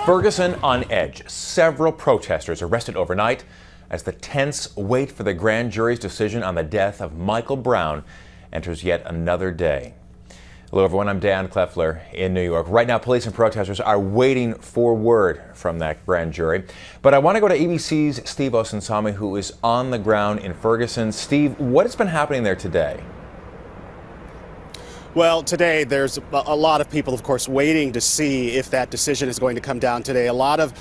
Ferguson on edge. Several protesters arrested overnight as the tense wait for the grand jury's decision on the death of Michael Brown enters yet another day. Hello everyone, I'm Dan Kleffler in New York. Right now, police and protesters are waiting for word from that grand jury. But I want to go to ABC's Steve Osunsami, who is on the ground in Ferguson. Steve, what has been happening there today? Well, today there's a lot of people, of course, waiting to see if that decision is going to come down today. A lot of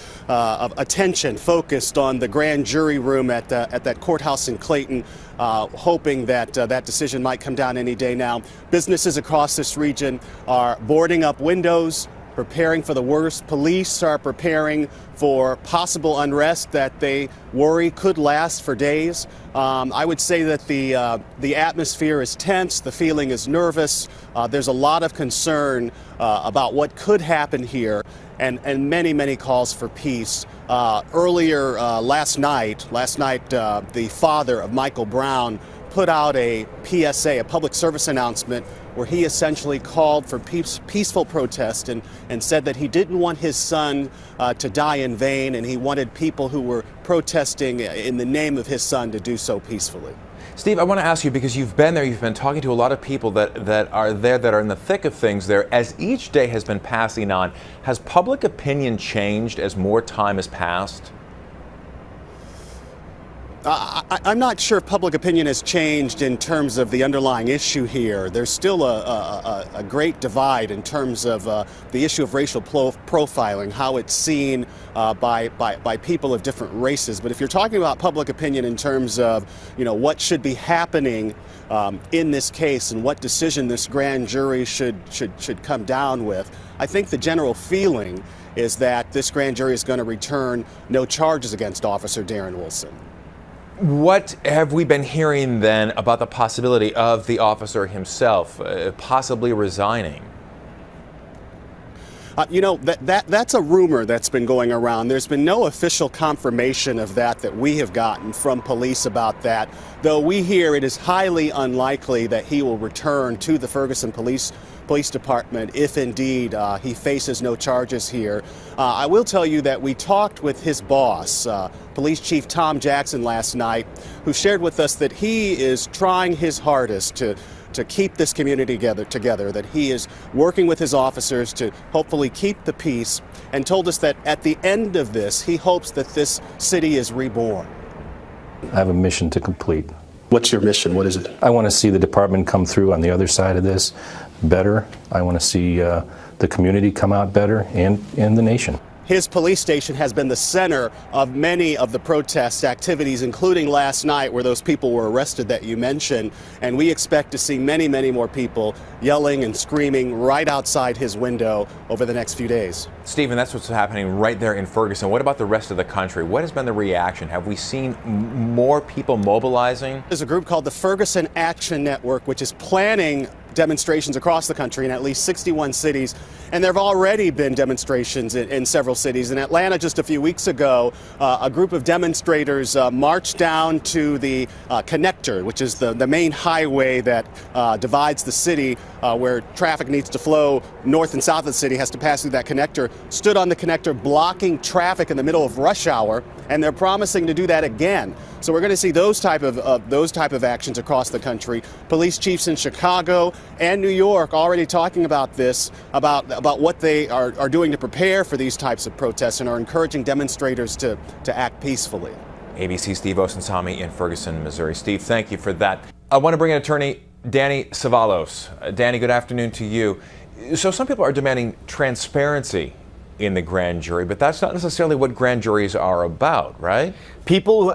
attention focused on the grand jury room at that courthouse in Clayton, hoping that that decision might come down any day now. Businesses across this region are boarding up windows, preparing for the worst. Police are preparing for possible unrest that they worry could last for days. I would say that the atmosphere is tense, the feeling is nervous. There's a lot of concern about what could happen here, and many calls for peace. Earlier last night, the father of Michael Brown put out a PSA, a public service announcement, where he essentially called for peaceful protest and said that he didn't want his son to die in vain, and he wanted people who were protesting in the name of his son to do so peacefully. Steve, I want to ask you, because you've been there, you've been talking to a lot of people that are there, that are in the thick of things there. As each day has been passing on, has public opinion changed as more time has passed? I'm not sure if public opinion has changed in terms of the underlying issue here. There's still a great divide in terms of the issue of racial profiling, how it's seen by people of different races. But if you're talking about public opinion in terms of, what should be happening in this case and what decision this grand jury should come down with, I think the general feeling is that this grand jury is going to return no charges against Officer Darren Wilson. What have we been hearing then about the possibility of the officer himself possibly resigning? That's a rumor that's been going around. There's been no official confirmation of that we have gotten from police about that, though we hear it is highly unlikely that he will return to the Ferguson Police Department if indeed he faces no charges here. I will tell you that we talked with his boss, Police Chief Tom Jackson, last night, who shared with us that he is trying his hardest to keep this community together, that he is working with his officers to hopefully keep the peace, and told us that at the end of this, he hopes that this city is reborn. I have a mission to complete. What's your mission? What is it? I want to see the department come through on the other side of this better. I want to see the community come out better, and the nation. His police station has been the center of many of the protest activities, including last night where those people were arrested that you mentioned. And we expect to see many more people yelling and screaming right outside his window over the next few days. Stephen, that's what's happening right there in Ferguson. What about the rest of the country? What has been the reaction? Have we seen more people mobilizing? There's a group called the Ferguson Action Network, which is planning demonstrations across the country in at least 61 cities. And there have already been demonstrations in several cities. In Atlanta just a few weeks ago, a group of demonstrators marched down to the connector, which is the main highway that divides the city, where traffic needs to flow north and south of the city, has to pass through that connector, stood on the connector blocking traffic in the middle of rush hour, and they're promising to do that again. So we're going to see those type of actions across the country. Police chiefs in Chicago and New York already talking about this, about what they are doing to prepare for these types of protests, and are encouraging demonstrators to act peacefully. ABC Steve Osunsami in Ferguson, Missouri. Steve, thank you for that. I want to bring in attorney Danny Savalos. Danny, good afternoon to you. So some people are demanding transparency in the grand jury, but that's not necessarily what grand juries are about, right? People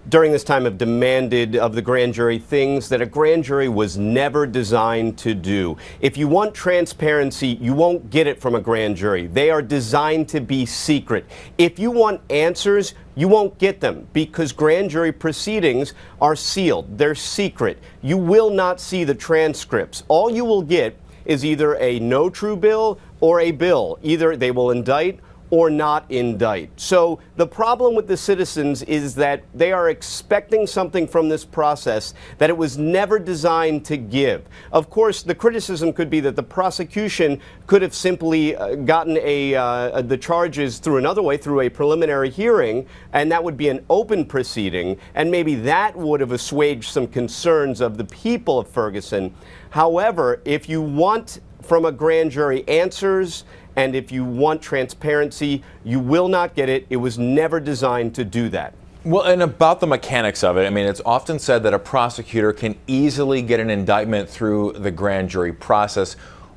during this time have demanded of the grand jury things that a grand jury was never designed to do. If you want transparency, you won't get it from a grand jury. They are designed to be secret. If you want answers, you won't get them, because grand jury proceedings are sealed. They're secret. You will not see the transcripts. All you will get is either a no true bill or a bill. Either they will indict or not indict. So the problem with the citizens is that they are expecting something from this process that it was never designed to give. Of course, the criticism could be that the prosecution could have simply gotten the charges through another way, through a preliminary hearing, and that would be an open proceeding, and maybe that would have assuaged some concerns of the people of Ferguson. However, if you want from a grand jury answers, and if you want transparency, you will not get it. It was never designed to do that. Well, and about the mechanics of it, I mean, it's often said that a prosecutor can easily get an indictment through the grand jury process.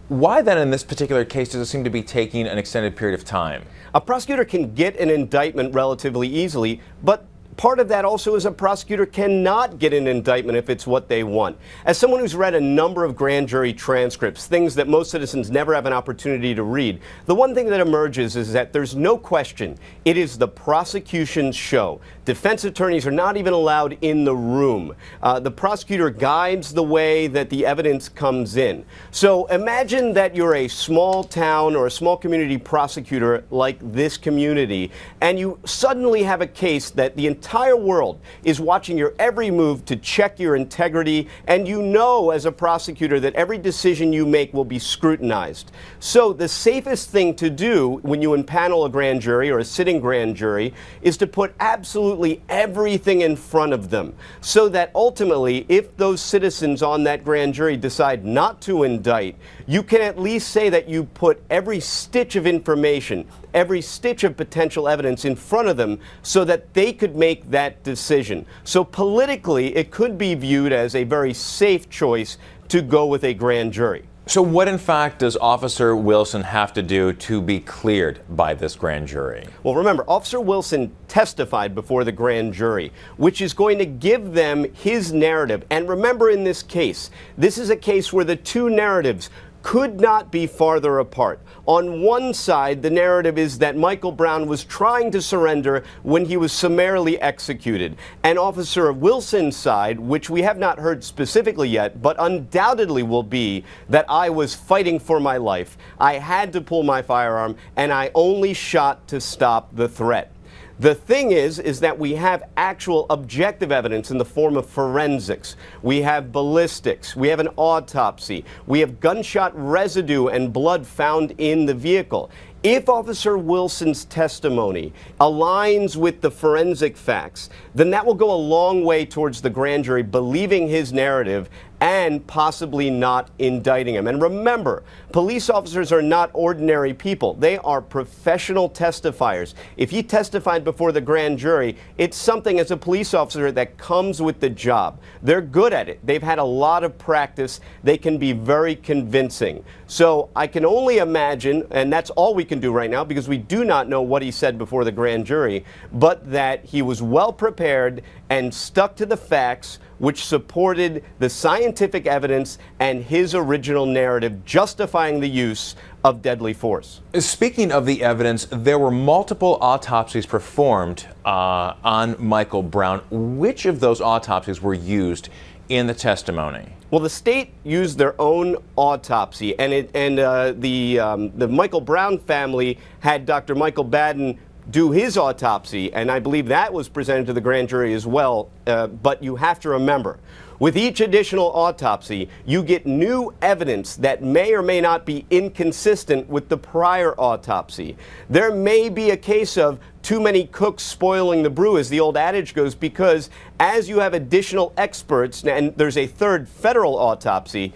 Why then, in this particular case, does it seem to be taking an extended period of time? A prosecutor can get an indictment relatively easily, but part of that also is a prosecutor cannot get an indictment if it's what they want. As someone who's read a number of grand jury transcripts, things that most citizens never have an opportunity to read, the one thing that emerges is that there's no question it is the prosecution's show. Defense attorneys are not even allowed in the room. The prosecutor guides the way that the evidence comes in. So imagine that you're a small town or a small community prosecutor like this community, and you suddenly have a case that the entire world is watching your every move to check your integrity, and you know as a prosecutor that every decision you make will be scrutinized. So the safest thing to do when you impanel a grand jury or a sitting grand jury is to put absolutely everything in front of them, so that ultimately, if those citizens on that grand jury decide not to indict, you can at least say that you put every stitch of information, every stitch of potential evidence in front of them so that they could make that decision. So politically, it could be viewed as a very safe choice to go with a grand jury. So what, in fact, does Officer Wilson have to do to be cleared by this grand jury? Well, remember, Officer Wilson testified before the grand jury, which is going to give them his narrative. And remember, in this case, this is a case where the two narratives could not be farther apart. On one side, the narrative is that Michael Brown was trying to surrender when he was summarily executed. And Officer Wilson's side, which we have not heard specifically yet, but undoubtedly will be that I was fighting for my life, I had to pull my firearm, and I only shot to stop the threat. The thing is that we have actual objective evidence in the form of forensics. We have ballistics. We have an autopsy. We have gunshot residue and blood found in the vehicle. If Officer Wilson's testimony aligns with the forensic facts, then that will go a long way towards the grand jury believing his narrative and possibly not indicting him. And remember, police officers are not ordinary people. They are professional testifiers. If he testified before the grand jury, it's something as a police officer that comes with the job. They're good at it. They've had a lot of practice. They can be very convincing. So I can only imagine, and that's all we can do right now because we do not know what he said before the grand jury, but that he was well prepared and stuck to the facts which supported the scientific evidence and his original narrative justifying the use of deadly force. Speaking of the evidence, there were multiple autopsies performed on Michael Brown. Which of those autopsies were used in the testimony? Well, the state used their own autopsy, and the Michael Brown family had Dr. Michael Baden do his autopsy, and I believe that was presented to the grand jury as well. But you have to remember, with each additional autopsy, you get new evidence that may or may not be inconsistent with the prior autopsy. There may be a case of too many cooks spoiling the brew, as the old adage goes, because as you have additional experts, and there's a third federal autopsy,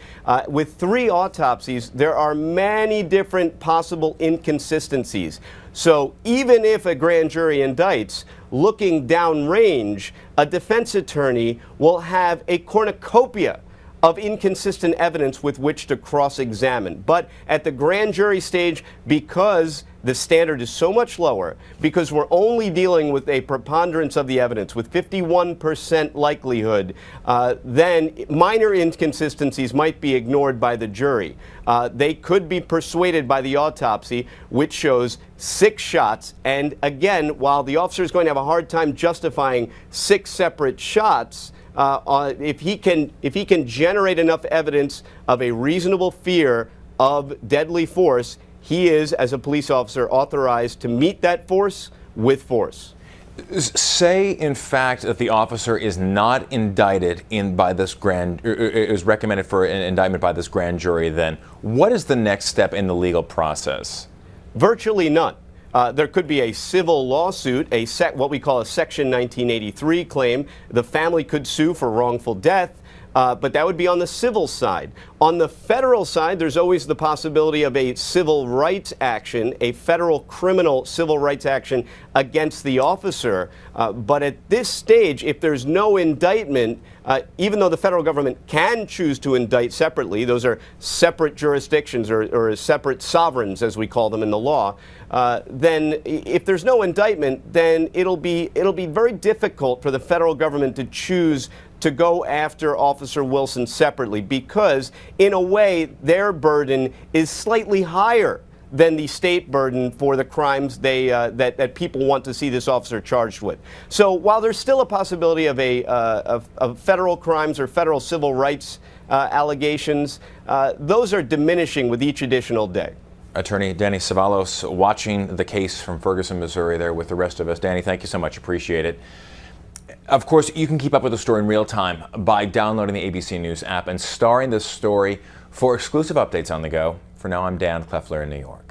with 3 autopsies, there are many different possible inconsistencies. So even if a grand jury indicts, looking downrange, a defense attorney will have a cornucopia of inconsistent evidence with which to cross-examine. But at the grand jury stage, because the standard is so much lower, because we're only dealing with a preponderance of the evidence with 51% likelihood, then minor inconsistencies might be ignored by the jury. They could be persuaded by the autopsy, which shows 6 shots. And again, while the officer is going to have a hard time justifying 6 separate shots, if he can generate enough evidence of a reasonable fear of deadly force, he is, as a police officer, authorized to meet that force with force. Say, in fact, that the officer is not indicted by this is recommended for an indictment by this grand jury, then what is the next step in the legal process? Virtually none. There could be a civil lawsuit, what we call a Section 1983 claim. The family could sue for wrongful death, but that would be on the civil side. On the federal side, there's always the possibility of a civil rights action, a federal criminal civil rights action against the officer. But at this stage, if there's no indictment, even though the federal government can choose to indict separately, those are separate jurisdictions or separate sovereigns, as we call them in the law, then if there's no indictment, then it'll be very difficult for the federal government to choose to go after Officer Wilson separately, because in a way their burden is slightly higher than the state burden for the crimes that people want to see this officer charged with. So while there's still a possibility of federal crimes or federal civil rights allegations, those are diminishing with each additional day. Attorney Danny Ceballos watching the case from Ferguson, Missouri there with the rest of us. Danny, thank you so much. Appreciate it. Of course, you can keep up with the story in real time by downloading the ABC News app and starring this story for exclusive updates on the go. For now, I'm Dan Kleffler in New York.